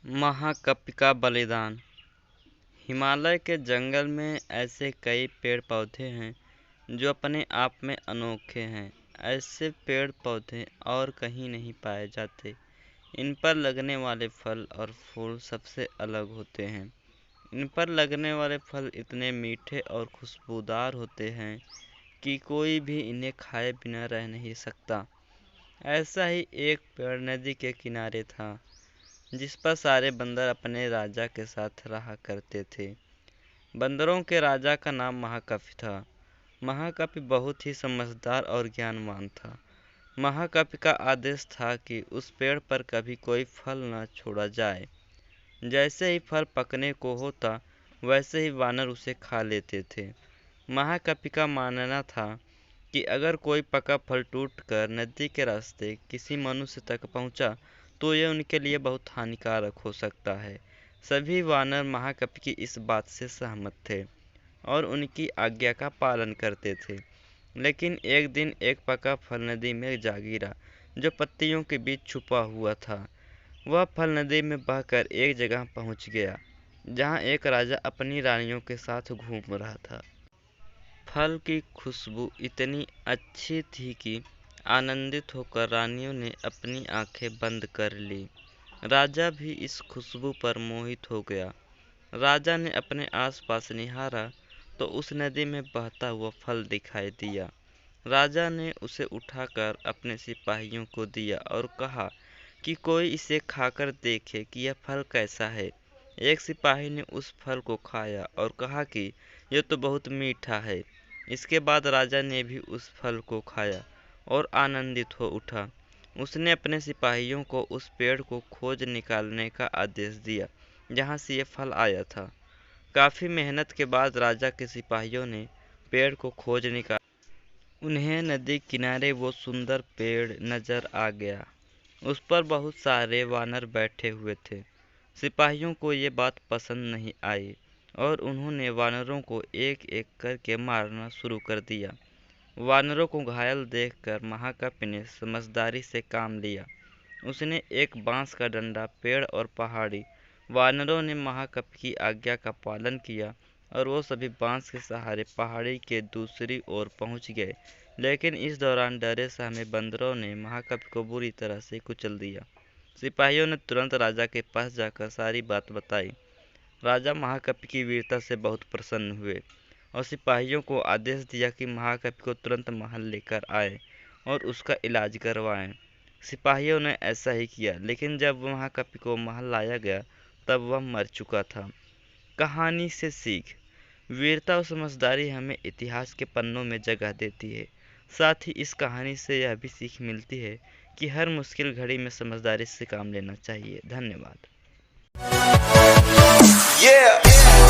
महाकपि का बलिदान। हिमालय के जंगल में ऐसे कई पेड़ पौधे हैं जो अपने आप में अनोखे हैं। ऐसे पेड़ पौधे और कहीं नहीं पाए जाते। इन पर लगने वाले फल और फूल सबसे अलग होते हैं। इन पर लगने वाले फल इतने मीठे और खुशबूदार होते हैं कि कोई भी इन्हें खाए बिना रह नहीं सकता। ऐसा ही एक पेड़ नदी के किनारे था जिस पर सारे बंदर अपने राजा के साथ रहा करते थे। बंदरों के राजा का नाम महाकपि था। महाकपि बहुत ही समझदार और ज्ञानवान था। महाकपि का आदेश था कि उस पेड़ पर कभी कोई फल न छोड़ा जाए। जैसे ही फल पकने को होता वैसे ही वानर उसे खा लेते थे। महाकपि का मानना था कि अगर कोई पका फल टूटकर नदी के रास्ते किसी मनुष्य तक पहुंचा तो ये उनके लिए बहुत हानिकारक हो सकता है। सभी वानर महाकपि की इस बात से सहमत थे और उनकी आज्ञा का पालन करते थे। लेकिन एक दिन एक पका फल नदी में जा गिरा जो पत्तियों के बीच छुपा हुआ था। वह फल नदी में बहकर एक जगह पहुंच गया जहां एक राजा अपनी रानियों के साथ घूम रहा था। फल की खुशबू इतनी अच्छी थी कि आनंदित होकर रानियों ने अपनी आंखें बंद कर ली। राजा भी इस खुशबू पर मोहित हो गया। राजा ने अपने आसपास निहारा तो उस नदी में बहता हुआ फल दिखाई दिया। राजा ने उसे उठाकर अपने सिपाहियों को दिया और कहा कि कोई इसे खाकर देखे कि यह फल कैसा है। एक सिपाही ने उस फल को खाया और कहा कि यह तो बहुत मीठा है। इसके बाद राजा ने भी उस फल को खाया और आनंदित हो उठा। उसने अपने सिपाहियों को उस पेड़ को खोज निकालने का आदेश दिया जहाँ से ये फल आया था। काफ़ी मेहनत के बाद राजा के सिपाहियों ने पेड़ को खोज निकाला। उन्हें नदी किनारे वो सुंदर पेड़ नजर आ गया। उस पर बहुत सारे वानर बैठे हुए थे। सिपाहियों को ये बात पसंद नहीं आई और उन्होंने वानरों को एक एक करके मारना शुरू कर दिया। वानरों को घायल देखकर महाकपि ने समझदारी से काम लिया। उसने एक बांस का डंडा, पेड़ और पहाड़ी। वानरों ने महाकपि की आज्ञा का पालन किया और वो सभी बांस के सहारे पहाड़ी के दूसरी ओर पहुंच गए। लेकिन इस दौरान डरे सहमे बंदरों ने महाकपि को बुरी तरह से कुचल दिया। सिपाहियों ने तुरंत राजा के पास जाकर सारी बात बताई। राजा महाकपि की वीरता से बहुत प्रसन्न हुए और सिपाहियों को आदेश दिया कि महाकपि को तुरंत महल लेकर आए और उसका इलाज करवाएं। सिपाहियों ने ऐसा ही किया, लेकिन जब महाकपि को महल लाया गया तब वह मर चुका था। कहानी से सीख। वीरता और समझदारी हमें इतिहास के पन्नों में जगह देती है। साथ ही इस कहानी से यह भी सीख मिलती है कि हर मुश्किल घड़ी में समझदारी से काम लेना चाहिए। धन्यवाद। Yeah.